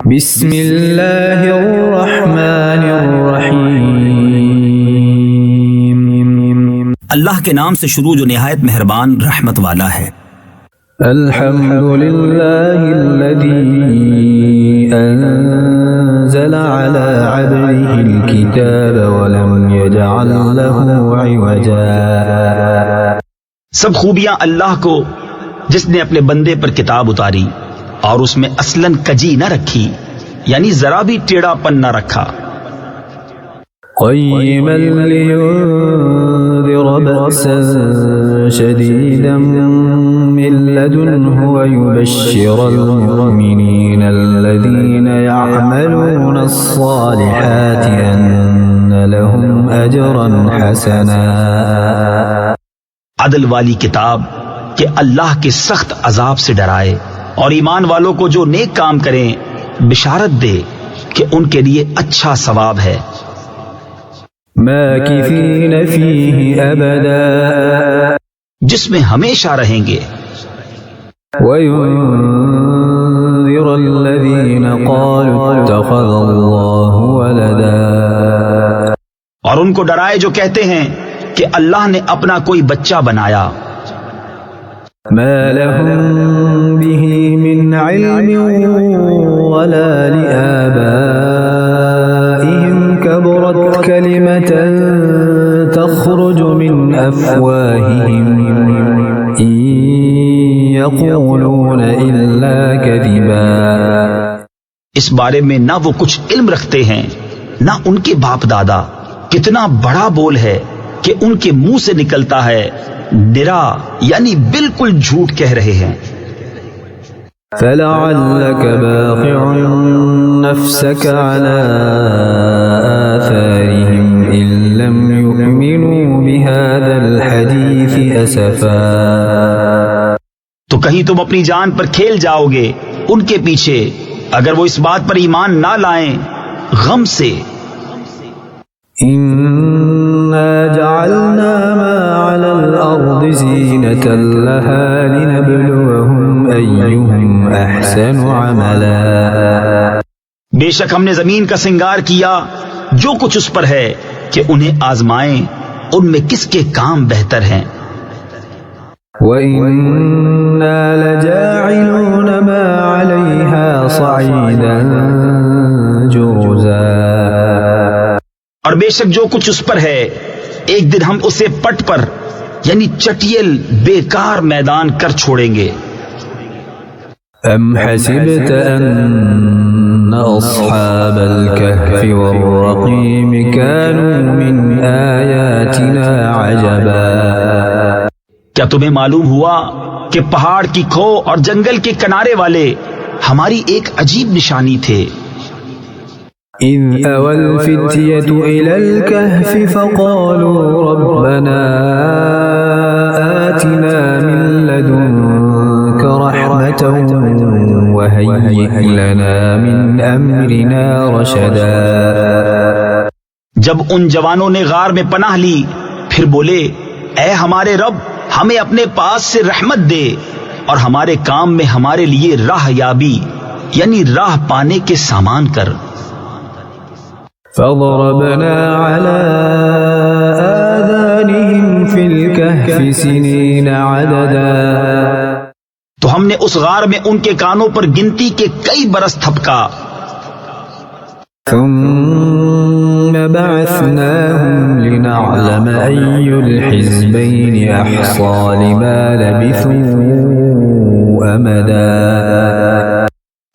بسم اللہ الرحمن الرحیم، اللہ کے نام سے شروع جو نہایت مہربان رحمت والا ہے۔ الحمد للہ الذی انزل علی عبده الکتاب ولم یجعل له عوجا۔ سب خوبیاں اللہ کو جس نے اپنے بندے پر کتاب اتاری اور اس میں اصلاً کجی نہ رکھی، یعنی ذرا بھی ٹیڑھا پن نہ رکھا۔ قیما لینذر بأسا شدیدا من لدنه ویبشر المؤمنین الذین یعملون الصالحات ان لهم اجرا حسنا۔ عدل والی کتاب کہ اللہ کے سخت عذاب سے ڈرائے اور ایمان والوں کو جو نیک کام کریں بشارت دے کہ ان کے لیے اچھا ثواب ہے۔ ماکثین فیہ ابدا، جس میں ہمیشہ رہیں گے۔ وینذر الذین قالوا اتخذ اللہ ولدا، اور ان کو ڈرائے جو کہتے ہیں کہ اللہ نے اپنا کوئی بچہ بنایا۔ ما لهم به من علم ولا لآبائهم كبرت كلمة تخرج من أفواههم إن يقولون إلا كذبا۔ اس بارے میں نہ وہ کچھ علم رکھتے ہیں نہ ان کے باپ دادا، کتنا بڑا بول ہے کہ ان کے منہ سے نکلتا ہے، نرا یعنی بالکل جھوٹ کہہ رہے ہیں۔ فلعلك باخع نفسك على آثارهم إن لم يؤمنوا بهذا الحديث أسفا۔ تو کہیں تم اپنی جان پر کھیل جاؤ گے ان کے پیچھے اگر وہ اس بات پر ایمان نہ لائیں غم سے۔ إنا جعلنا ما على الأرض زينة لها لنبلوهم أيهم أحسن عملا۔ بے شک ہم نے زمین کا سنگار کیا جو کچھ اس پر ہے کہ انہیں آزمائیں ان میں کس کے کام بہتر ہیں۔ وَإِنَّا لَجَاعِلُونَ مَا عَلَيْهَا صَعِيدًا جُرُزًا، اور بے شک جو کچھ اس پر ہے ایک دن ہم اسے پٹ پر یعنی چٹیل بیکار میدان کر چھوڑیں گے۔ ام حسبت ان اصحاب الكهف والرقيم كانوا من آیاتنا عجبا۔ کیا تمہیں معلوم ہوا کہ پہاڑ کی کھو اور جنگل کے کنارے والے ہماری ایک عجیب نشانی تھے۔ اذ اوى الفتية الى الكهف فقالوا ربنا آتنا من لدنك رحمة وهيئ لنا من امرنا رشدا۔ جب ان جوانوں نے غار میں پناہ لی پھر بولے اے ہمارے رب ہمیں اپنے پاس سے رحمت دے اور ہمارے کام میں ہمارے لیے راہ یابی یعنی راہ پانے کے سامان کر۔ فضربنا على آذانهم في الكهف سنين عددا، تو ہم نے اس غار میں ان کے کانوں پر گنتی کے کئی برس تھپکا۔ ثم بعثناهم لنعلم أي الحزبين أحصى لما لبثوا أمدا،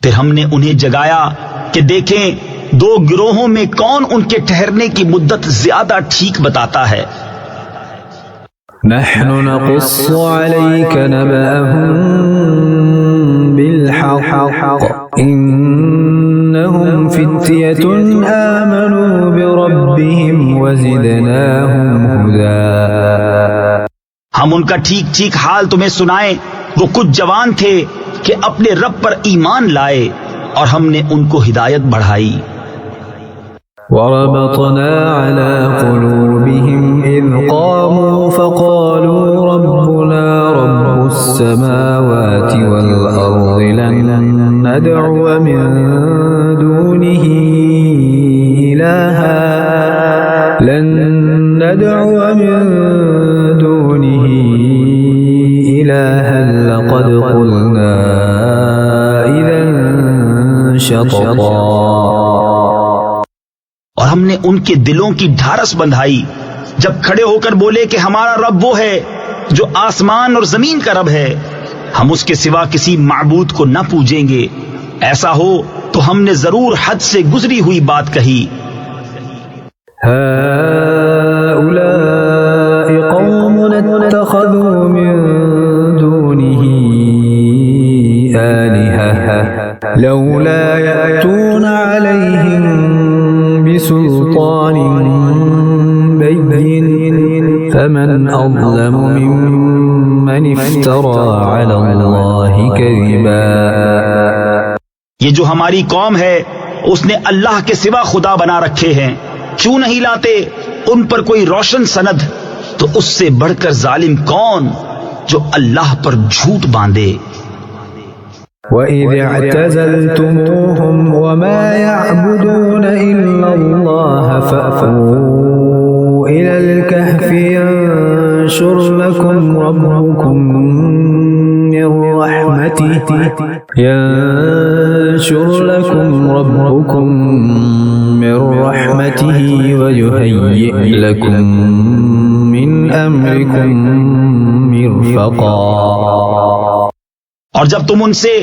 پھر ہم نے انہیں جگایا کہ دیکھیں دو گروہوں میں کون ان کے ٹھہرنے کی مدت زیادہ ٹھیک بتاتا ہے۔ نحن نقص عليك نبأهم بالحق إنهم فتية آمنوا بربهم وزدناهم هدى۔ ہم ان کا ٹھیک ٹھیک حال تمہیں سنائیں، وہ کچھ جوان تھے کہ اپنے رب پر ایمان لائے اور ہم نے ان کو ہدایت بڑھائی۔ وربطنا على قلوبهم إذ قاموا فقالوا ربنا رب السماوات والأرض لن ندعو من دونه إلها لن ندعو من دونه إلها لقد قلنا إذا شططا. اور ہم نے ان کے دلوں کی ڈھارس بندھائی جب کھڑے ہو کر بولے کہ ہمارا رب وہ ہے جو آسمان اور زمین کا رب ہے، ہم اس کے سوا کسی معبود کو نہ پوجیں گے. ایسا ہو تو ہم نے ضرور حد سے گزری ہوئی بات کہی. هؤلاء قوم اتخذوا من دونه آلهة لولا يأتون عليهم بسلطان بين فمن أظلم ممن افترى على الله كذبا. یہ جو ہماری قوم ہے اس نے اللہ کے سوا خدا بنا رکھے ہیں، کیوں نہیں لاتے ان پر کوئی روشن سند؟ تو اس سے بڑھ کر ظالم کون جو اللہ پر جھوٹ باندھے. وَإِذِ اعْتَزَلْتُمُوهُمْ وَمَا يَعْبُدُونَ إِلَّا اللَّهَ فَأْوُوا إِلَى الْكَهْفِ يَنشُرْ لَكُمْ رَبُّكُمْ مِّن رَّحْمَتِهِ وَيُهَيِّئْ لَكُم مِّنْ أَمْرِكُم مِّرْفَقًا. اور جب تم ان سے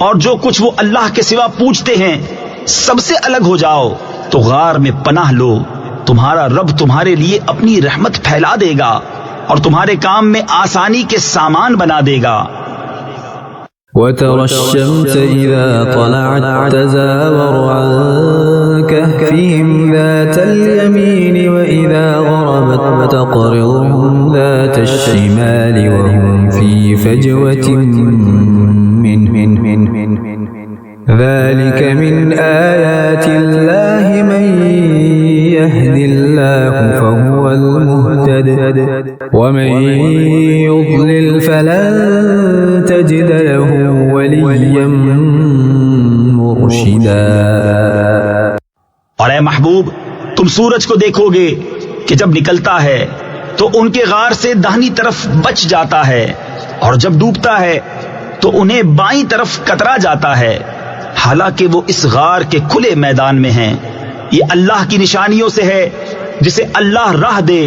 اور جو کچھ وہ اللہ کے سوا پوچھتے ہیں سب سے الگ ہو جاؤ تو غار میں پناہ لو، تمہارا رب تمہارے لیے اپنی رحمت پھیلا دے گا اور تمہارے کام میں آسانی کے سامان بنا دے گا. وَتَرَى الشَّمْسَ إِذَا طَلَعَتْ تَزَاوَرُ عَنْ كَهْفِهِمْ ذَاتَ الْيَمِينِ وَإِذَا غَرَبَتْ تَقْرِضُهُمْ ذَاتَ الشِّمَالِ وَهُمْ فِي فَجْوَةٍ مِّنْهُ. ذَلِكَ مِنْ آيَاتِ اللَّهِ مَنْ يَهْدِ اللَّهُ فَهُوَ الْمُهْتَدِ وَمَنْ يُضْلِلْ فَلَنْ تَجِدَ لَهُ وَلِيًّا مُرْشِدًا. اور اے محبوب، تم سورج کو دیکھو گے کہ جب نکلتا ہے تو ان کے غار سے داہنی طرف بچ جاتا ہے، اور جب ڈوبتا ہے تو انہیں بائیں طرف کترا جاتا ہے، حالانکہ وہ اس غار کے کھلے میدان میں ہیں. یہ اللہ کی نشانیوں سے ہے، جسے اللہ راہ دے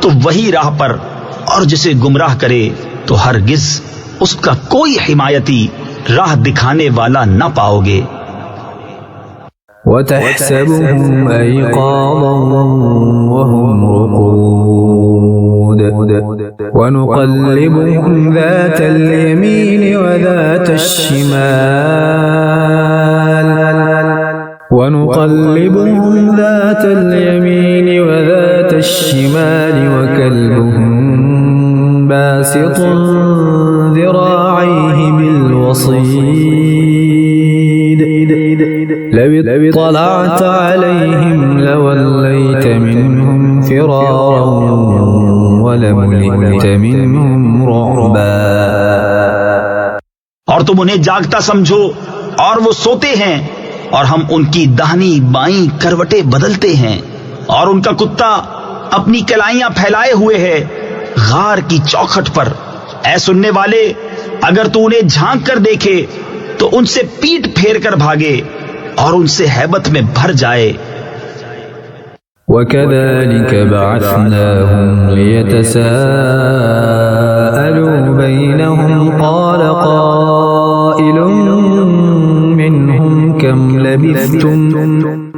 تو وہی راہ پر، اور جسے گمراہ کرے تو ہرگز اس کا کوئی حمایتی راہ دکھانے والا نہ پاؤ گے. وَتَحْسَبُهُمْ أَيْقَاظًا وَهُمْ رُقُودٌ وَنُقَلِّبُهُمْ ذَاتَ الْيَمِينِ وَذَاتَ الشِّمَالِ وَكَلْبُهُمْ بَاسِطٌ ذِرَاعَيْهِ بِالْوَصِيدِ لَوِ اطَّلَعْتَ عَلَيْهِمْ لَوَلَّيْتَ مِنْهُمْ فِرَارًا وَلَمُلِئْتَ مِنْهُمْ رُعْبًا. اور تم انہیں جاگتا سمجھو اور وہ سوتے ہیں، اور ہم ان کی داہنی بائیں کروٹیں بدلتے ہیں، اور ان کا کتا اپنی کلائیاں پھیلائے ہوئے ہے غار کی چوکھٹ پر. اے سننے والے، اگر تو انہیں جھانک کر دیکھے تو ان سے پیٹ پھیر کر بھاگے اور ان سے ہیبت میں بھر جائے. وَكَذَلِكَ بَعَثْنَاهُمْ لِيَتَسَاءَلُوا بَيْنَهُمْ قَالَ قَائِلٌ مِّنْهُمْ كَمْ لَبِثْتُمْ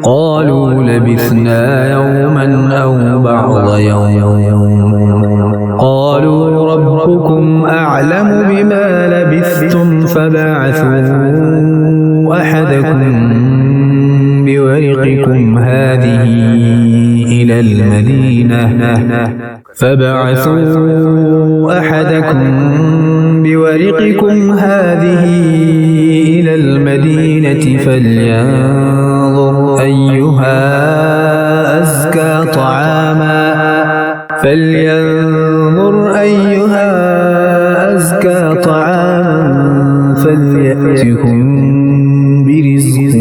قَالُوا لَبِثْنَا يَوْمًا أَوْ بَعْضَ يَوْمٍ قَالُوا رَبُّكُمْ أَعْلَمُ بِمَا لَبِثْتُمْ فَبَعَثُوا أَحَدَكُمْ بِوَرِقِكُمْ هَذِهِ إِلَى الْمَدِينَةِ فَلْيَنظُرْ أَيُّهَا أَزْكَى طَعَامًا فَلْيَأْتِكُمْ بِرِزْقٍ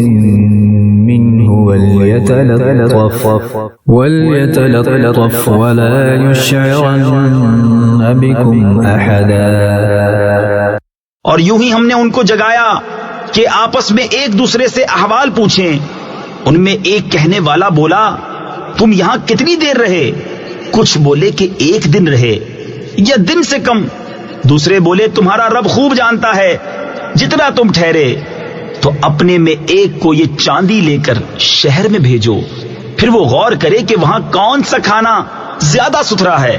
وليتلطف ولا يشعرن بكم أحدا. اور یوں ہی ہم نے ان کو جگایا کہ آپس میں ایک دوسرے سے احوال پوچھیں. ان میں ایک کہنے والا بولا تم یہاں کتنی دیر رہے؟ کچھ بولے کہ 1 دن رہے یا دن سے کم. دوسرے بولے تمہارا رب خوب جانتا ہے جتنا تم ٹھہرے. تو اپنے میں ایک کو یہ چاندی لے کر شہر میں بھیجو، پھر وہ غور کرے کہ وہاں کون سا کھانا زیادہ ستھرا ہے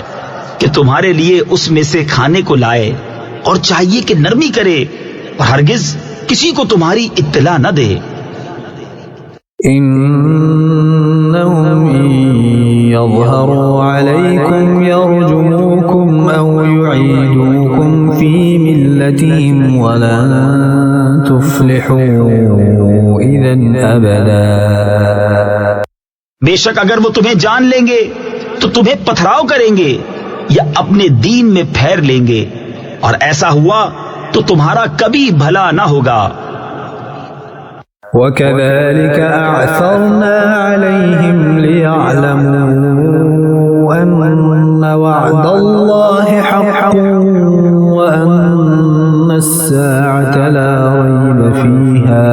کہ تمہارے لیے اس میں سے کھانے کو لائے، اور چاہیے کہ نرمی کرے اور ہرگز کسی کو تمہاری اطلاع نہ دے. إنهم إن يظهروا عليكم يرجموكم أو يعيدوكم في ملتهم ولن تفلحوا إذا أبدا. بے شک اگر وہ تمہیں جان لیں گے تو تمہیں پتھراؤ کریں گے یا اپنے دین میں پھیر لیں گے، اور ایسا ہوا تو تمہارا کبھی بھلا نہ ہوگا. وَكَذَلِكَ أَعْثَرْنَا عَلَيْهِمْ لِيَعْلَمُوا أَنَّ وَعْدَ اللَّهِ حَقٌّ وَأَنَّ السَّاعَةَ لَا رَيْبَ فِيهَا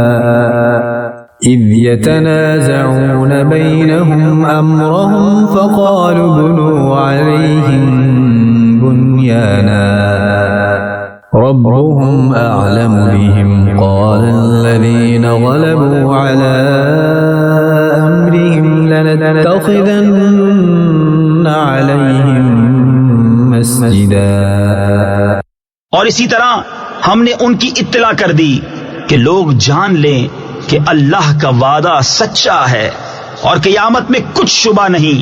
إِذْ يَتَنَازَعُونَ بَيْنَهُمْ أَمْرَهُمْ فَقَالُوا ابْنُوا عَلَيْهِمْ بُنْيَانًا ربهم أعلم بهم قال الذين غلبوا على أمرهم لنتخذن عليهم مسجدا. اور اسی طرح ہم نے ان کی اطلاع کر دی کہ لوگ جان لیں کہ اللہ کا وعدہ سچا ہے اور قیامت میں کچھ شبہ نہیں.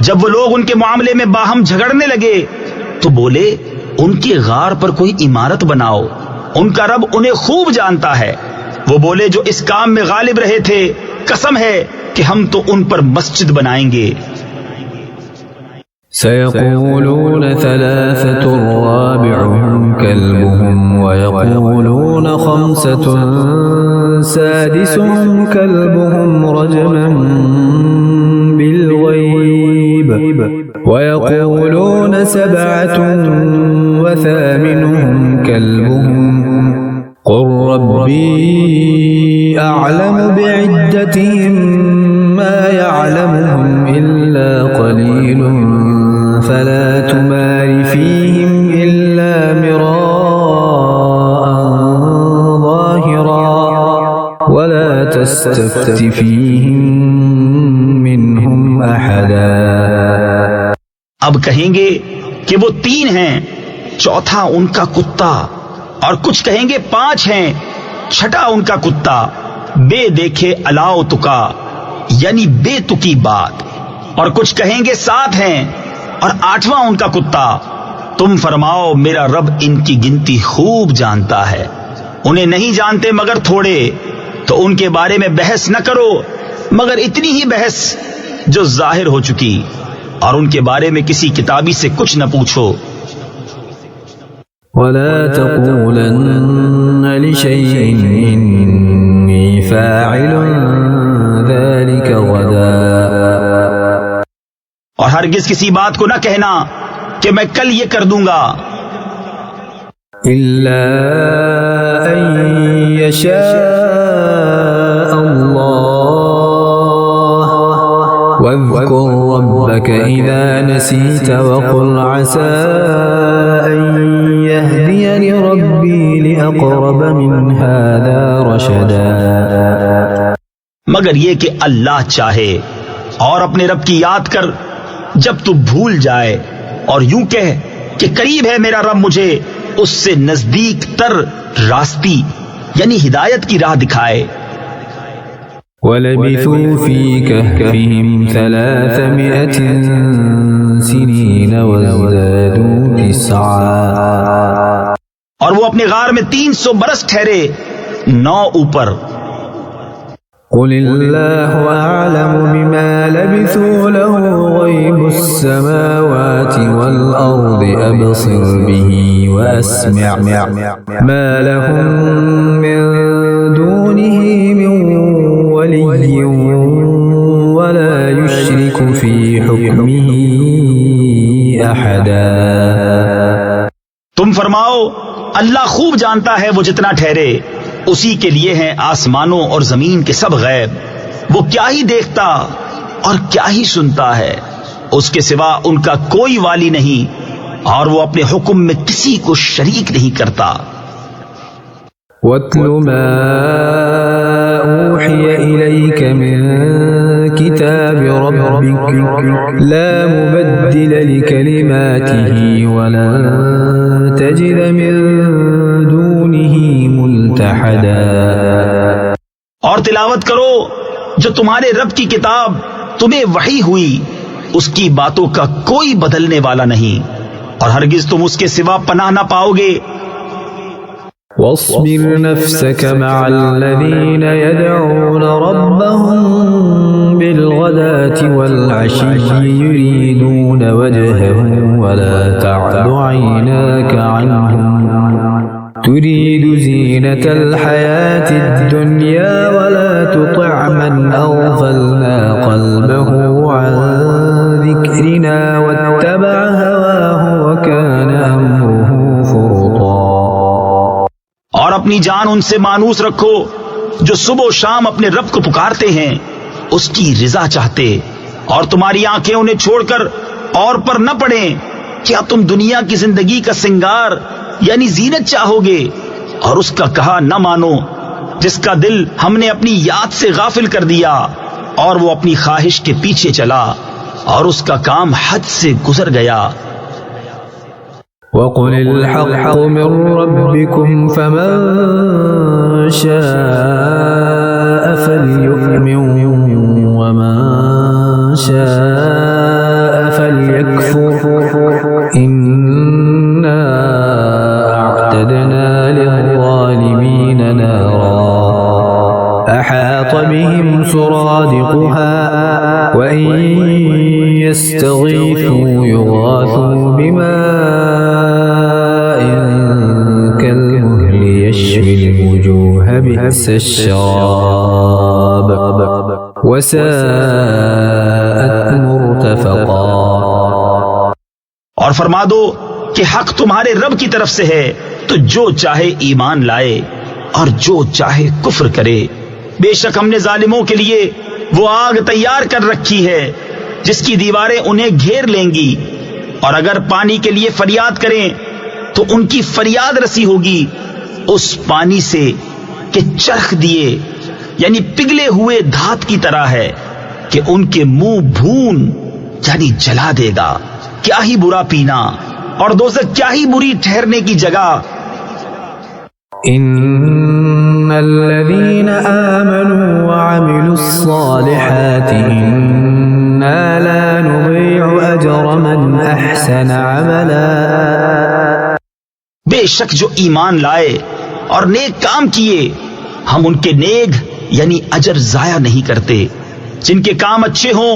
جب وہ لوگ ان کے معاملے میں باہم جھگڑنے لگے تو بولے ان کی غار پر کوئی عمارت بناؤ، ان کا رب انہیں خوب جانتا ہے. وہ بولے جو اس کام میں غالب رہے تھے قسم ہے کہ ہم تو ان پر مسجد بنائیں گے. سيقولون 3 رابعهم كلبهم ويقولون 5 سادسهم كلبهم رجما بالغيب ويقولون 7 وثامنهم كلبهم قل ربي أعلم بعدتهم ما يعلمهم إلا قليل فلا تمار فيهم إلا مراء ظاهرا ولا تستفت فيهم منهم أحدا. اب کہیں گے کہ وہ 3 ہیں، چوتھا ان کا کتا، اور کچھ کہیں گے 5 ہیں، چھٹا ان کا کتا. بے دیکھے الاؤ تکا یعنی بے تکی بات. اور کچھ کہیں گے 7 ہیں اور 8واں ان کا کتا. تم فرماؤ میرا رب ان کی گنتی خوب جانتا ہے. انہیں نہیں جانتے مگر تھوڑے، تو ان کے بارے میں بحث نہ کرو مگر اتنی ہی بحث جو ظاہر ہو چکی، اور ان کے بارے میں کسی کتابی سے کچھ نہ پوچھو. ولا تقولن لشيء إني فاعل ذلك غدا. اور ہرگز کسی بات کو نہ کہنا کہ میں کل یہ کر دوں گا، إلا أن يشاء الله. واذكر ربك إذا نسيت وقل عسى أن يهديني ربي لأقرب من هذا رشدا. مگر یہ کہ اللہ چاہے، اور اپنے رب کی یاد کر جب تو بھول جائے، اور یوں کہہ کہ قریب ہے میرا رب مجھے اس سے نزدیک تر راستی یعنی ہدایت کی راہ دکھائے. وَلَبِثُوا فِي كَهْفِهِمْ 300 سِنِينَ وَازْدَادُوا 9. اور وہ اپنے غار میں 300 برس ٹھہرے 9 اوپر. قل الله أعلم بما لبثوا له غيب السماوات والأرض أبصر به وأسمع ما لهم من دونه من ولي أحدا. تم فرماؤ اللہ خوب جانتا ہے وہ جتنا ٹھہرے، اسی کے لیے ہیں آسمانوں اور زمین کے سب غیب، وہ کیا ہی دیکھتا اور کیا ہی سنتا ہے، اس کے سوا ان کا کوئی والی نہیں، اور وہ اپنے حکم میں کسی کو شریک نہیں کرتا. وَاتْلُ مَا أُوحِيَ إِلَيْكَ مِن كِتَابِ رَبِّكَ لَا مُبَدِّلَ لِكَلِمَاتِهِ وَلَن تَجِدَ مِن دُونِهِ مُلْتَحَدًا. اور تلاوت کرو جو تمہارے رب کی کتاب تمہیں وحی ہوئی، اس کی باتوں کا کوئی بدلنے والا نہیں، اور ہرگز تم اس کے سوا پناہ نہ پاؤ گے. واصبر نفسك مع الذين يدعون ربهم بالغداة والعشي يريدون وجهه ولا تعد عيناك عنهم تريد زينة الحياة الدنيا ولا تطع من أغفلنا قلبه عن ذكرنا واتبع هواه وكان أمره فرطا. اور اپنی جان ان سے مانوس رکھو جو صبح و شام اپنے رب کو پکارتے ہیں، اس کی رضا چاہتے، اور تمہاری آنکھیں انہیں چھوڑ کر اور پر نہ پڑیں. کیا تم دنیا کی زندگی کا سنگار یعنی زینت چاہو گے اور اس کا کہا نہ مانو، جس کا دل ہم نے اپنی یاد سے غافل کر دیا اور وہ اپنی خواہش کے پیچھے چلا اور اس کا کام حد سے گزر گیا. وَقُلِ الْحَقُّ مِنْ رَبِّكُمْ فَمَنْ شَاءَ فَلْيُؤْمِنْ وَمَنْ شَاءَ فَلْيَكْفُرْ إِنَّا أَعْتَدْنَا لِلظَّالِمِينَ نَارًا أَحَاطَ بِهِمْ سُرَادِقُهَا وَإِنْ يَسْتَغِيثُوا يُغَاثُوا بِمَاءٍ كَالْمُهْلِ يَشْوِي الْوُجُوهَ بِئْسَ الشَّرَابُ وَسَاءَتْ مُرْتَفَقًا. اور فرما دو کہ حق تمہارے رب کی طرف سے ہے، تو جو چاہے ایمان لائے اور جو چاہے کفر کرے. بے شک ہم نے ظالموں کے لیے وہ آگ تیار کر رکھی ہے جس کی دیواریں انہیں گھیر لیں گی، اور اگر پانی کے لیے فریاد کریں تو ان کی فریاد رسی ہوگی اس پانی سے کہ چرخ دیے یعنی پگھلے ہوئے دھات کی طرح ہے کہ ان کے منہ بھون یعنی جلا دے گا. کیا ہی برا پینا اور دوزخ کیا ہی بری ٹھہرنے کی جگہ. ان الذين آمنوا وعملوا الصالحات انا لا نضيع اجر من احسن عملا. بے شک جو ایمان لائے اور نیک کام کیے ہم ان کے نیک یعنی اجر ضائع نہیں کرتے. جن کے کام اچھے ہوں